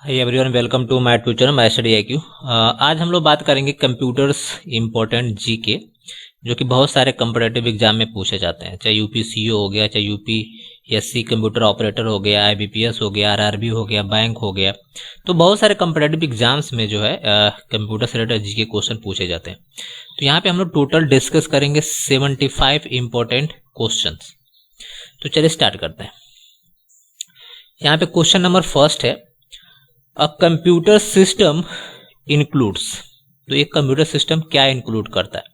Hi everyone, welcome to my tutor channel my study IQ। आज हम लोग बात करेंगे कंप्यूटर्स इम्पोर्टेंट जीके, जो कि बहुत सारे कॉम्पिटिटिव एग्जाम में पूछे जाते हैं। चाहे यूपीसीओ हो गया, चाहे यूपीएससी कंप्यूटर ऑपरेटर हो गया, IBPS हो गया, RRB हो गया, बैंक हो गया। तो बहुत सारे कॉम्पिटिटिव एग्जाम्स में जो है कंप्यूटर से रिलेटेड जीके क्वेश्चन पूछे जाते हैं। तो यहाँ पे हम लोग टोटल डिस्कस करेंगे 75 इंपॉर्टेंट क्वेश्चन। तो चलिए स्टार्ट करते हैं। यहाँ पे क्वेश्चन नंबर फर्स्ट है, अ कंप्यूटर सिस्टम इंक्लूड्स। तो एक कंप्यूटर सिस्टम क्या इंक्लूड करता है?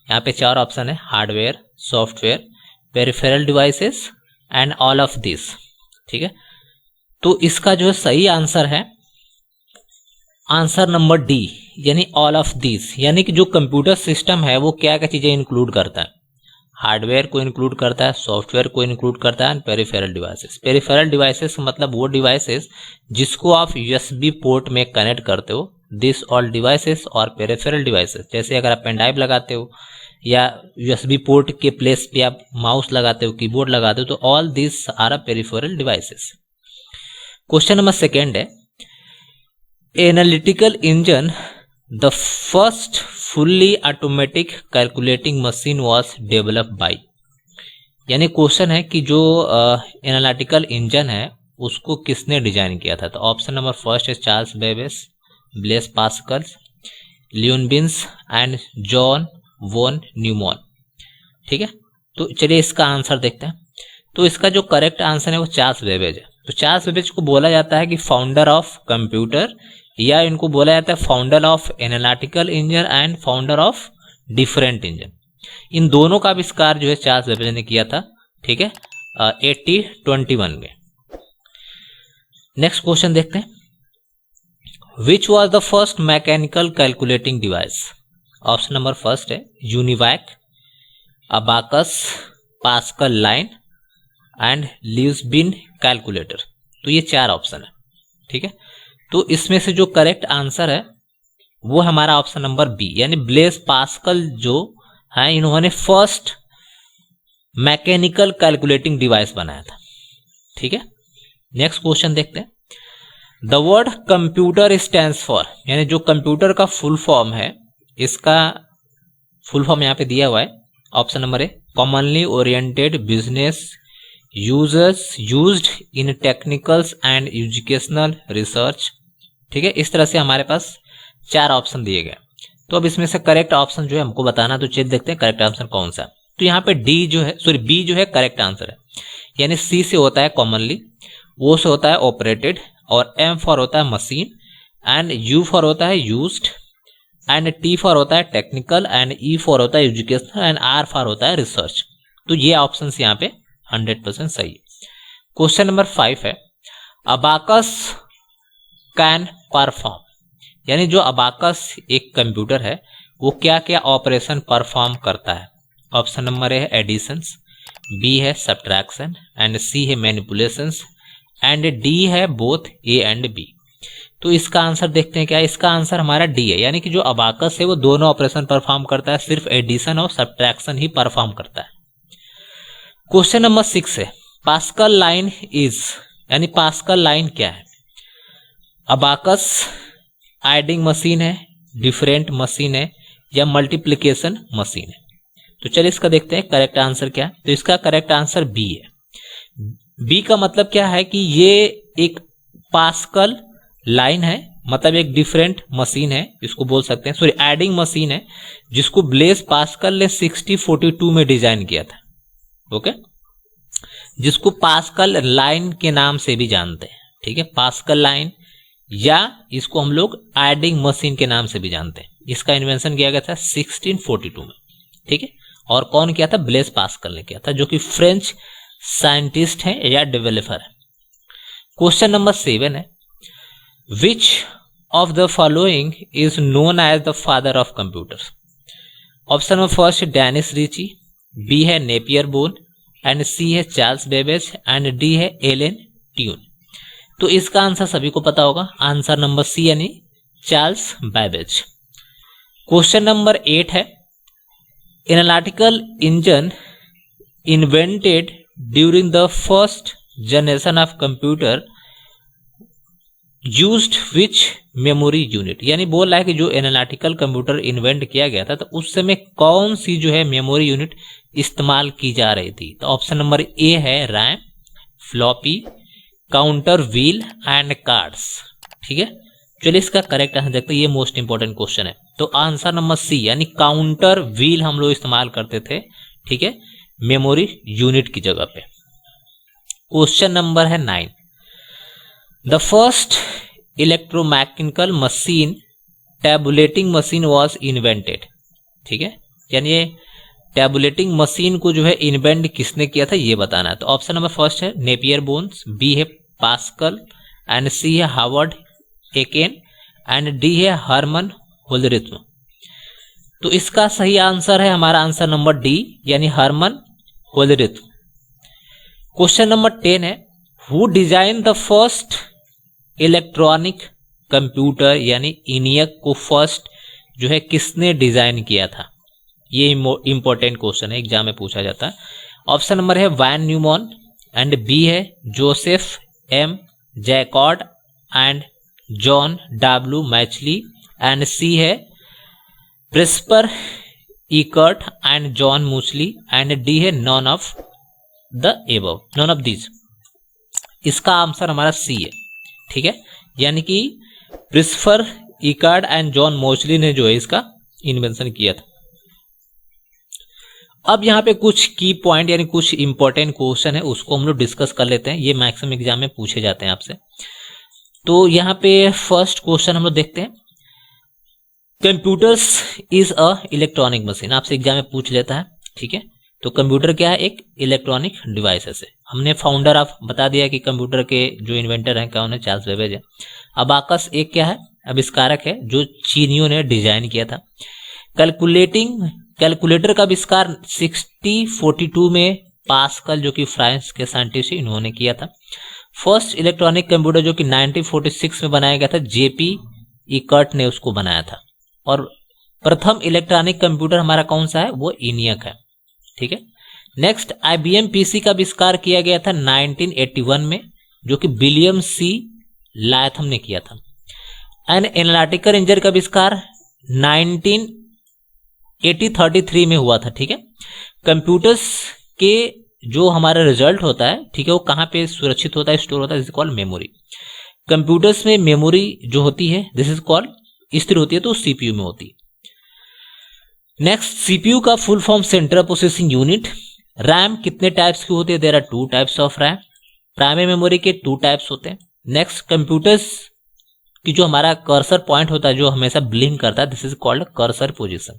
यहाँ पे चार ऑप्शन है, hardware, software, peripheral devices and all of this. ठीक है, तो इसका जो सही आंसर है आंसर नंबर डी, यानी ऑल ऑफ दिस। यानी कि जो कंप्यूटर सिस्टम है वो क्या क्या चीजें इंक्लूड करता है? हार्डवेयर को इंक्लूड करता है, सॉफ्टवेयर को इंक्लूड करता है, पेरिफेरल डिवाइसेस। पेरिफेरल डिवाइसेस मतलब वो डिवाइसेस जिसको आप USB पोर्ट में कनेक्ट करते हो। दिस ऑल डिवाइसेस और पेरिफेरल डिवाइसेस, जैसे अगर आप पेन ड्राइव लगाते हो या USB पोर्ट के प्लेस पे आप माउस लगाते हो, कीबोर्ड लगाते हो, तो all this are a peripheral devices. Question number second है, analytical engine the first fully automatic calculating machine was develop by. यानी क्वेश्चन है कि जो एनालिटिकल इंजन है उसको किसने डिजाइन किया था? तो ऑप्शन नंबर फर्स्ट है Charles Babbage, Blaise Pascal, Leibniz and John von Neumann. ठीक है, तो चलिए इसका आंसर देखते हैं। तो इसका जो करेक्ट आंसर है वो चार्ल्स बेबेज है। तो चार्ल्स बेबेज को बोला जाता है कि फाउंडर ऑफ कंप्यूटर, या इनको बोला जाता है founder of analytical engine and founder of different engine. इन दोनों का आविष्कार जो है चार्ल्स बेबेज ने किया था। ठीक है, 1821 में। नेक्स्ट क्वेश्चन देखते हैं, which was the first mechanical calculating device? Option number first है UNIVAC, abacus, Pascaline and Leibniz calculator. तो ये चार ऑप्शन है। ठीक है, तो इसमें से जो करेक्ट आंसर है वो हमारा ऑप्शन नंबर बी, यानी ब्लेस पास्कल जो है इन्होंने फर्स्ट मैकेनिकल कैलकुलेटिंग डिवाइस बनाया था। ठीक है, नेक्स्ट क्वेश्चन देखते हैं, the word computer stands for, यानी जो कंप्यूटर का फुल फॉर्म है, इसका फुल फॉर्म यहाँ पे दिया हुआ है। Option number A commonly oriented business users used in technicals and educational research. ठीक है, इस तरह से हमारे पास चार ऑप्शन दिए गए। तो अब इसमें से करेक्ट ऑप्शन जो है हमको बताना, तो चलिए देखते हैं करेक्ट आंसर कौन सा। तो यहाँ पे डी जो है, सॉरी बी जो है करेक्ट आंसर है। यानी सी से होता है कॉमनली, ओ से होता है ऑपरेटेड, और एम फॉर होता है मशीन, एंड यू फॉर होता है यूज्ड, एंड टी फॉर होता है टेक्निकल, एंड ई फॉर होता है एजुकेशनल, एंड आर फॉर होता है रिसर्च। तो ये ऑप्शन यहाँ पे 100% सही। क्वेश्चन नंबर 5 है, अबाकस कैन परफॉर्म। यानी जो अबाकस एक कंप्यूटर है वो क्या क्या ऑपरेशन परफॉर्म करता है? ऑप्शन नंबर ए है एडिशंस, बी है सब्ट्रैक्शन, एंड सी है मैनिपुलेशंस, एंड डी है बोथ ए एंड बी। तो इसका आंसर देखते हैं क्या? इसका आंसर हमारा डी है, यानी कि जो अबाकस है वो दोनों ऑपरेशन परफॉर्म करता है, सिर्फ एडिशन और सब्ट्रैक्शन ही परफॉर्म करता है। क्वेश्चन नंबर 6 है, पास्कल लाइन इज, यानी पास्कल लाइन क्या है? अबाकस एडिंग मशीन है, डिफरेंट मशीन है, या मल्टीप्लिकेशन मशीन है? तो चलिए इसका देखते हैं करेक्ट आंसर क्या है। तो इसका करेक्ट आंसर बी है। बी का मतलब क्या है कि ये एक पास्कल लाइन है, मतलब एक डिफरेंट मशीन है, इसको बोल सकते हैं। सॉरी, एडिंग मशीन है जिसको ब्लेस पास्कल ने 1642 में डिजाइन किया था। ओके, जिसको पास्कल लाइन के नाम से भी जानते हैं। ठीक है, पास्कल लाइन, या इसको हम लोग एडिंग मशीन के नाम से भी जानते हैं। इसका इन्वेंशन किया गया था 1642 में। ठीक है, और कौन किया था? ब्लेस पास्कल ने किया था, जो कि फ्रेंच साइंटिस्ट हैं या डेवलपर है। क्वेश्चन नंबर 7 है, which of the following is known as the father of computers? Option number first Dennis Ritchie, B है नेपियर बोन, एंड सी है चार्ल्स बेबेज, एंड डी है एलन ट्यून। तो इसका answer सभी को पता होगा, आंसर नंबर सी, यानी चार्ल्स बेबेज। क्वेश्चन नंबर 8 है, analytical engine invented during the first generation of computer used which memory unit, यानी बोल रहा है कि जो एनालिटिकल कंप्यूटर इन्वेंट किया गया था तो उस समय कौन सी जो है मेमोरी यूनिट इस्तेमाल की जा रही थी। तो ऑप्शन नंबर ए है RAM, floppy, counter wheel and cards. ठीक है, चलिए इसका करेक्ट आंसर देखते हैं, ये मोस्ट इंपॉर्टेंट क्वेश्चन है। तो आंसर नंबर सी यानी काउंटर व्हील हम लोग इस्तेमाल करते थे, ठीक है, मेमोरी यूनिट की जगह पे। क्वेश्चन नंबर है 9, the first electromechanical machine tabulating machine was invented. ठीक है, यानी ये टैबुलेटिंग मशीन को जो है इन्वेंट किसने किया था ये बताना है। तो ऑप्शन नंबर फर्स्ट है नेपियर बोन्स, बी है पास्कल एंड सी है हार्वर्ड एकेन एंड डी है हरमन होल्डरिथम। तो इसका सही आंसर है हमारा आंसर नंबर डी यानी हरमन होल्डरिथम। क्वेश्चन नंबर 10 है who design the first electronic computer, यानी इनियक को फर्स्ट जो है किसने डिजाइन किया था। ये इंपॉर्टेंट क्वेश्चन है, एग्जाम में पूछा जाता है। ऑप्शन नंबर है वैन न्यूमॉन एंड बी है Joseph M Jacquard and John W Mauchly and C है Presper Eckert and John Mauchly and D है none of the above, none of this. इसका आंसर हमारा सी है। ठीक है, यानी कि Presper Eckert and John Mauchly ने जो है इसका इन्वेंशन किया था। अब यहाँ पे कुछ की पॉइंट यानी कुछ इंपॉर्टेंट क्वेश्चन है उसको हम लोग डिस्कस कर लेते हैं, ये मैक्सिमम एग्जाम में पूछे जाते हैं आपसे। तो यहाँ पे फर्स्ट क्वेश्चन हम लोग देखते हैं, computers is a electronic machine, आपसे एग्जाम में पूछ लेता है। ठीक है, तो कंप्यूटर क्या है, एक इलेक्ट्रॉनिक डिवाइसेस है। हमने फाउंडर ऑफ बता दिया कि कंप्यूटर के जो इन्वेंटर हैं कौन है, चार्ल्स बेबेज है। अबाकस एक क्या है, आविष्कारक है जो चीनियों ने डिजाइन किया था। कैलकुलेटर का आविष्कार 1642 में पास्कल जो कि फ्रांस के साइंटिस्ट इन्होंने किया था। फर्स्ट इलेक्ट्रॉनिक कंप्यूटर जो कि 1946 में बनाया गया था, जेपी इकर्ट ने उसको बनाया था। और प्रथम इलेक्ट्रॉनिक कंप्यूटर हमारा कौन सा है, वो इनियक है। ठीक है, नेक्स्ट आईबीएम पीसी का आविष्कार किया गया था 1981 में, जो कि विलियम सी लाथम ने किया था। एंड एनालिटिकल इंजन का आविष्कार 1933 में हुआ था। ठीक है, कंप्यूटर्स के जो हमारा रिजल्ट होता है, ठीक है, वो कहां पे सुरक्षित होता है, स्टोर होता है, this is called memory. Computers में मेमोरी जो होती है दिस इज कॉल्ड स्थिर होती है, तो सीपीयू में होती है। नेक्स्ट सीपीयू का full form central processing unit. RAM कितने टाइप्स की होती है, there are 2 types of RAM. Primary memory के 2 टाइप्स होते हैं। नेक्स्ट कंप्यूटर्स की जो हमारा कर्सर पॉइंट होता है जो हमेशा ब्लिंक करता है, this is called cursor position.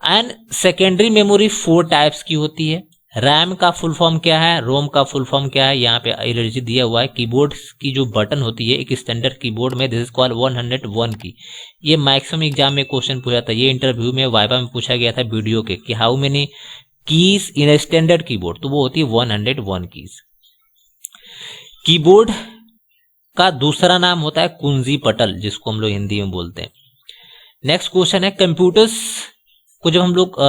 And secondary memory 4 types की होती है। रैम का फुल फॉर्म क्या है, रोम का फुल फॉर्म क्या है, यहाँ पे एलर्जी दिया हुआ है। कीबोर्ड की जो बटन होती है एक स्टैंडर्ड कीबोर्ड में, दिस इज कॉल्ड 101 की। ये मैक्सिमम एग्जाम में क्वेश्चन पूछा था, ये इंटरव्यू में वाइवा में पूछा गया था वीडियो के कि how many keys in a standard keyboard, तो वो होती है 101 कीज। कीबोर्ड का दूसरा नाम होता है कुंजी पटल, जिसको हम लोग हिंदी में बोलते हैं। नेक्स्ट क्वेश्चन है कंप्यूटर्स को जब हम लोग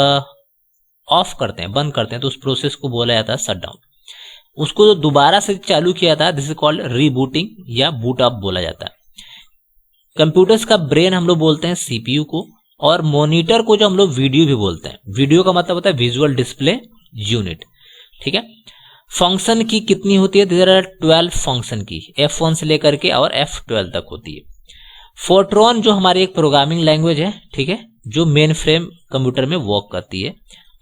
ऑफ करते हैं, बंद करते हैं, तो उस प्रोसेस को बोला जाता है शटडाउन। उसको दोबारा से चालू किया था, दिस इज कॉल्ड रीबूटिंग या बूट अप बोला जाता है। कंप्यूटर्स का ब्रेन हम लोग बोलते हैं सीपीयू को, और मॉनिटर को जो हम लोग वीडियो भी बोलते हैं। वीडियो का मतलब होता है विजुअल डिस्प्ले यूनिट। ठीक है, फंक्शन की कितनी होती है, देयर आर 12 फंक्शन की, F1 से लेकर के और F12 तक होती है। फोर्ट्रॉन जो हमारी एक प्रोग्रामिंग लैंग्वेज है, ठीक है, जो मेन फ्रेम कंप्यूटर में वर्क करती है।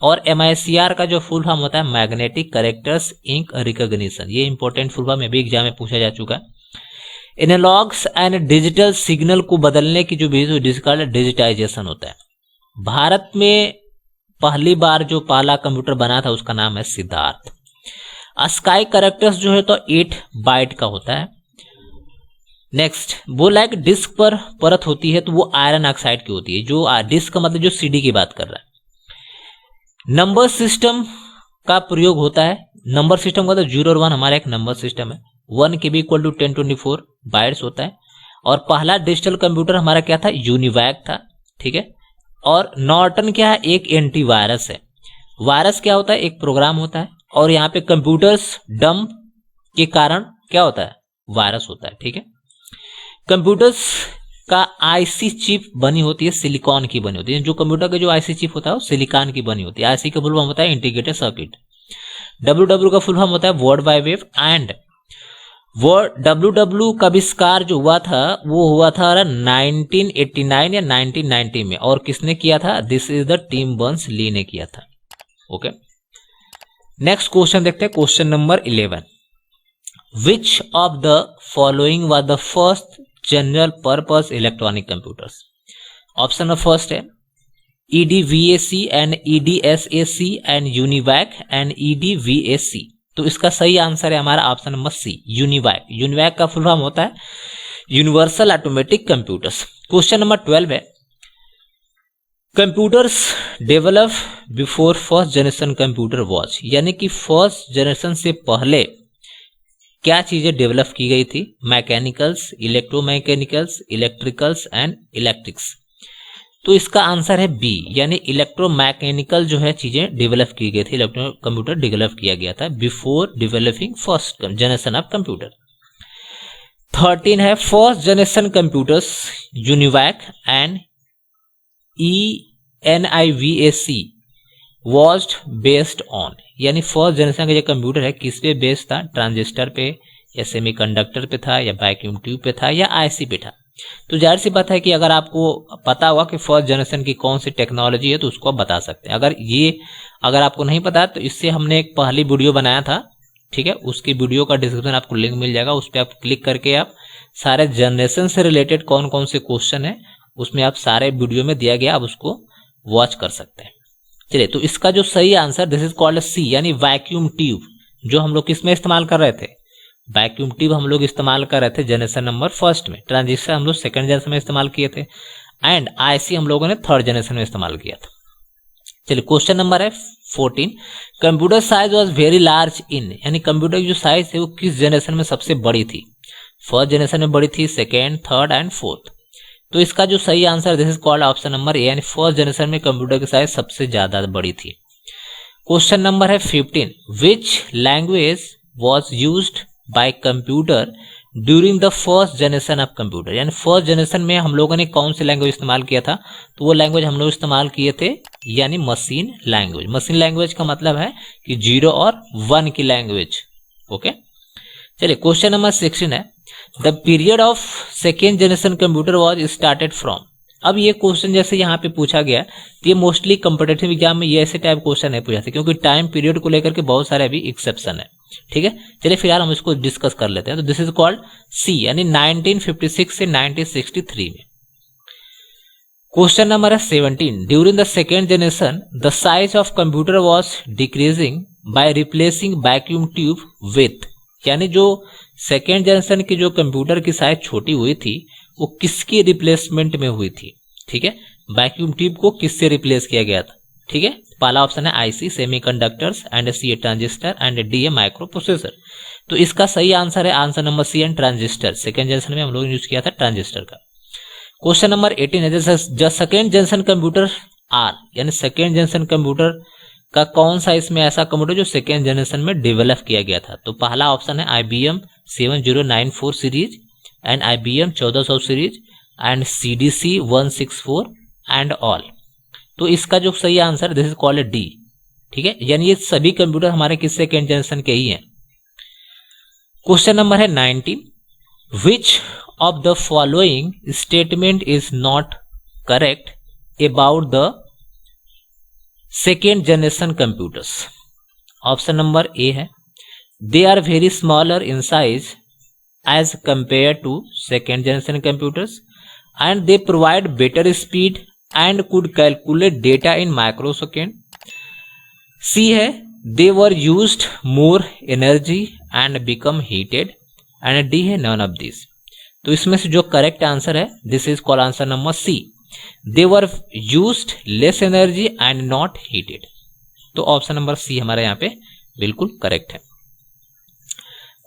और MICR का जो फुल फॉर्म होता है मैग्नेटिक कैरेक्टर्स इंक रिकॉग्निशन, ये इंपॉर्टेंट फुल फॉर्म भी एग्जाम में पूछा जा चुका है। एनालॉग्स एंड डिजिटल सिग्नल को बदलने की जो डिजिटाइजेशन होता है। भारत में पहली बार जो पहला कंप्यूटर बना था उसका नाम है सिद्धार्थ। स्काई कैरेक्टर्स जो है तो 8 बाइट का होता है। नेक्स्ट बोला है कि डिस्क पर परत होती है तो वो आयरन ऑक्साइड की होती है, जो डिस्क का मतलब जो सीडी की बात कर रहा है। नंबर सिस्टम का प्रयोग होता है, नंबर सिस्टम का तो 0 और 1 हमारा एक नंबर सिस्टम है। 1 के भी इक्वल टू 1024 बाइट्स होता है। और पहला डिजिटल कंप्यूटर हमारा क्या था, यूनिवैक था। ठीक है, और नॉर्टन क्या है, एक एंटीवायरस है। वायरस क्या होता है, एक प्रोग्राम होता है। और यहाँ पे कंप्यूटर्स डंप के कारण क्या होता है, वायरस होता है। ठीक है, कंप्यूटर्स का आईसी चिप बनी होती है सिलिकॉन की बनी होती है। जो कंप्यूटर का जो आईसी चिप होता है वो सिलिकॉन की बनी होती है। आईसी का फुल फॉर्म होता है इंटीग्रेटेड सर्किट। डब्ल्यूडब्ल्यू का फुल फॉर्म होता है वर्ल्ड वाइड वेब। एंड वो डब्ल्यूडब्ल्यू का आविष्कार जो हुआ था वो हुआ था 1989 या 1990 में। और किसने किया था? This is the Tim Berners Lee ने किया था। ओके, नेक्स्ट क्वेश्चन देखते हैं, question number 11। Which of the following was the first general purpose electronic computers? Option number first है EDVAC and EDSAC and UNIVAC and EDVAC। तो इसका सही answer है हमारा option number C, UNIVAC. UNIVAC का full form होता है universal automatic computers. Question number 12 है computers develop before first generation computer was, यानी कि फर्स्ट जनरेशन से पहले क्या चीजें डेवलप की गई थी? Mechanicals, electromechanicals, electricals and electrics. तो इसका आंसर है बी, यानी इलेक्ट्रोमैकेनिकल जो है चीजें डेवलप की गई थी, इलेक्ट्रो कंप्यूटर डेवलप किया गया था before developing first generation of computer. 13 है first generation computers UNIVAC and ENIVAC was based on, यानी फर्स्ट जनरेशन का जो कंप्यूटर है किस पे बेस्ड था? ट्रांजिस्टर पे या सेमीकंडक्टर पे था या वैक्यूम ट्यूब पे था या आईसी पे था। तो जाहिर सी बात है कि अगर आपको पता हुआ कि फर्स्ट जनरेशन की कौन सी टेक्नोलॉजी है तो उसको आप बता सकते हैं। अगर आपको नहीं पता तो इससे हमने एक पहली वीडियो बनाया था, ठीक है, उसकी वीडियो का डिस्क्रिप्शन आपको लिंक मिल जाएगा, उस पर आप क्लिक करके आप सारे जनरेशन से रिलेटेड कौन कौन से क्वेश्चन है उसमें आप सारे वीडियो में दिया गया, आप उसको वॉच कर सकते हैं। चलिए, तो इसका जो सही आंसर दिस इज कॉल्ड सी, यानी वैक्यूम ट्यूब, जो हम लोग किसमें इस्तेमाल कर रहे थे? वैक्यूम ट्यूब हम लोग इस्तेमाल कर रहे थे जनरेशन नंबर फर्स्ट में। ट्रांजिस्टर हम लोग सेकंड जनरेशन में इस्तेमाल किए थे एंड आईसी हम लोगों ने थर्ड जनरेशन में इस्तेमाल किया था। चलिए, क्वेश्चन नंबर है 14। Computer size was very large in, यानी कंप्यूटर की जो साइज है वो किस जनरेशन में सबसे बड़ी थी? फर्स्ट जनरेशन में बड़ी थी, सेकेंड, थर्ड एंड फोर्थ। तो इसका जो सही answer this is called option number ए, यानी फर्स्ट जनरेशन में कंप्यूटर की साइज सबसे ज्यादा बड़ी थी। क्वेश्चन नंबर है 15। Which language was used by computer during the first generation of computer, यानी फर्स्ट जनरेशन में हम लोगों ने कौन सी लैंग्वेज इस्तेमाल किया था? तो वो लैंग्वेज हम लोग इस्तेमाल किए थे यानी मशीन लैंग्वेज। मशीन लैंग्वेज का मतलब है कि 0 और 1 की लैंग्वेज। ओके, चलिए, क्वेश्चन नंबर 16 है the period of second generation computer was started from. अब ये क्वेश्चन जैसे यहाँ पे पूछा गया तो ये मोस्टली कंपिटिटिव एग्जाम में ये ऐसे टाइप क्वेश्चन नहीं पूछाते, क्योंकि टाइम पीरियड को लेकर के बहुत सारे अभी एक्सेप्शन है। ठीक है, चलिए फिलहाल हम इसको डिस्कस कर लेते हैं। तो दिस इज कॉल्ड सी, यानी 1956 से 1963 में। क्वेश्चन नंबर है 17। During the second generation the size of computer was decreasing by replacing vacuum tube with, यानी जो सेकेंड जनरेशन की जो कंप्यूटर की साइज छोटी हुई थी वो किसकी रिप्लेसमेंट में हुई थी? ठीक है, वैक्यूम ट्यूब को किससे रिप्लेस किया गया था? ठीक है, पहला ऑप्शन है IC semiconductors and C a transistor and D a microprocessor. तो इसका सही आंसर है answer number C and transistor. Second generation में हम लोग यूज किया था ट्रांजिस्टर का। क्वेश्चन नंबर 18 है जब सेकेंड जनरेशन कंप्यूटर आर, यानी सेकेंड जनरेशन कंप्यूटर का कौन सा इसमें ऐसा कंप्यूटर जो सेकेंड जनरेशन में डेवलप किया गया था? तो पहला ऑप्शन है IBM 7094 series and IBM 1400 series and CDC 164 and all. तो इसका जो सही answer this is called D. ठीक है, यानी ये सभी कंप्यूटर हमारे किस सेकेंड जनरेशन के ही हैं। क्वेश्चन नंबर है 19। Which of the following statement is not correct about the second generation computers? Option number A है they are very smaller in size as compare to second generation computers and they provide better speed and could calculate data in microsecond. C है they were used more energy and become heated and D है none of this. तो इसमें से जो correct answer है this is called answer number C, they were used less energy and not heated. तो option number C हमारे यहाँ पे बिल्कुल करेक्ट है।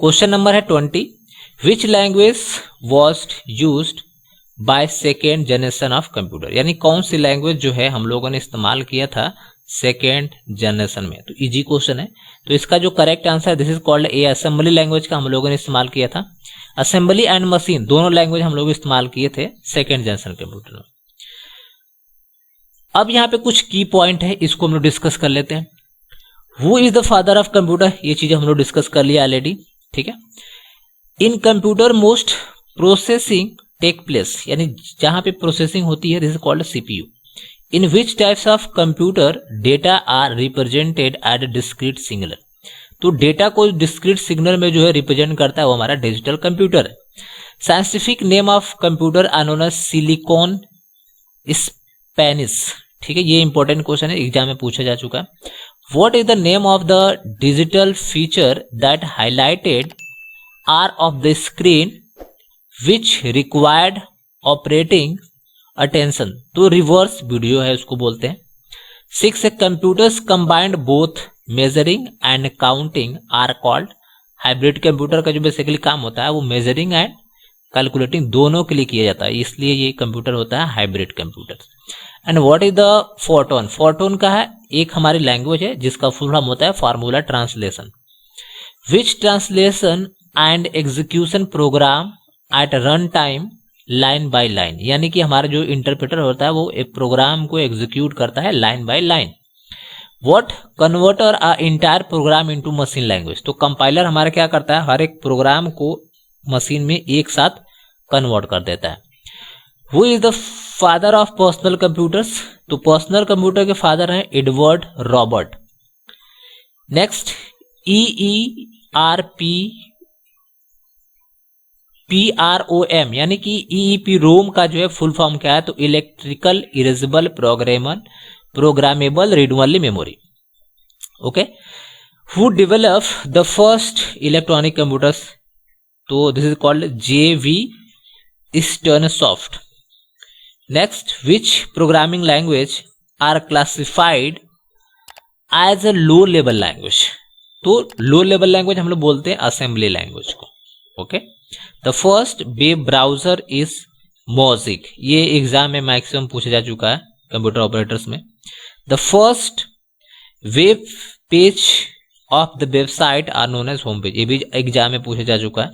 क्वेश्चन नंबर है 20। Which language was used by second generation of computer, यानी कौन सी लैंग्वेज जो है हम लोगों ने इस्तेमाल किया था सेकेंड जनरेशन में? तो इजी क्वेश्चन है। तो इसका जो करेक्ट आंसर है this is called a, assembly language का हम लोगों ने इस्तेमाल किया था। असेंबली एंड मशीन दोनों लैंग्वेज हम लोग इस्तेमाल किए थे सेकेंड जनरेशन कंप्यूटर में। अब यहाँ पे कुछ की पॉइंट है, इसको हम लोग डिस्कस कर लेते हैं। Who is the father of computer, ये चीजें हम लोग डिस्कस कर लिया ऑलरेडी, ठीक है। In computer most processing take place, यानी जहां पे प्रोसेसिंग होती है, this is called CPU. In which types of computer data are represented at discrete signal, तो डेटा को डिस्क्रीट सिग्नल में जो है रिप्रेजेंट करता है वो हमारा डिजिटल कंप्यूटर है। Scientific name of computer are known as silicon sapiens, ठीक है, ये इंपॉर्टेंट क्वेश्चन है, एग्जाम में पूछा जा चुका है। What is the name of the digital feature that highlighted are of the screen which required operating attention, तो रिवर्स वीडियो है उसको बोलते हैं। 6 computers combined both measuring and counting are called, hybrid computer का जो बेसिकली काम होता है वो मेजरिंग एंड कैलकुलेटिंग दोनों के लिए किया जाता है, इसलिए ये कंप्यूटर होता है hybrid computer. And what is the photon, photon का है एक हमारी लैंग्वेज है जिसका फुल फॉर्म होता है formula translation. Which translation and execution program at run time line by line, यानी कि हमारा जो इंटरप्रेटर होता है वो एक प्रोग्राम को एग्जीक्यूट करता है line by line. What converter a entire programme into machine language, तो कंपाइलर हमारा क्या करता है, हर एक प्रोग्राम को मशीन में एक साथ कन्वर्ट कर देता है। Who is the father of personal computers, तो पर्सनल कंप्यूटर के फादर हैं एडवर्ड रॉबर्ट। नेक्स्ट EEPROM, यानी कि EEPROM का जो है फुल फॉर्म क्या है, तो electrical erasable programmable read only memory, okay. Who develop the first electronic computers, तो this is called JV Sternsoft. Next which programming language are classified as a low level language, तो low level language हम लोग बोलते हैं assembly language को, okay. The first web browser is Mosaic, ये exam में maximum पूछा जा चुका है कंप्यूटर ऑपरेटर्स में। The first web page of the website R known as home page, ये भी एग्जाम में पूछा जा चुका है।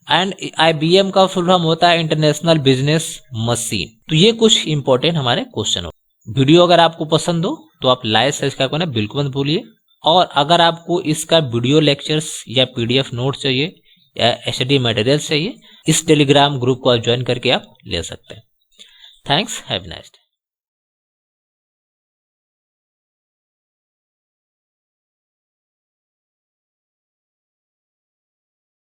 एंड IBM का फुल फॉर्म होता है इंटरनेशनल बिजनेस मशीन। तो ये कुछ इंपॉर्टेंट हमारे क्वेश्चन हो। वीडियो अगर आपको पसंद हो तो आप लाइक सब्सक्राइब करना बिल्कुल मत भूलिए, और अगर आपको इसका वीडियो लेक्चर्स या PDF नोट्स चाहिए या स्टडी मटेरियल चाहिए, इस टेलीग्राम ग्रुप को ज्वाइन करके आप ले सकते हैं। Thanks, have a nice day.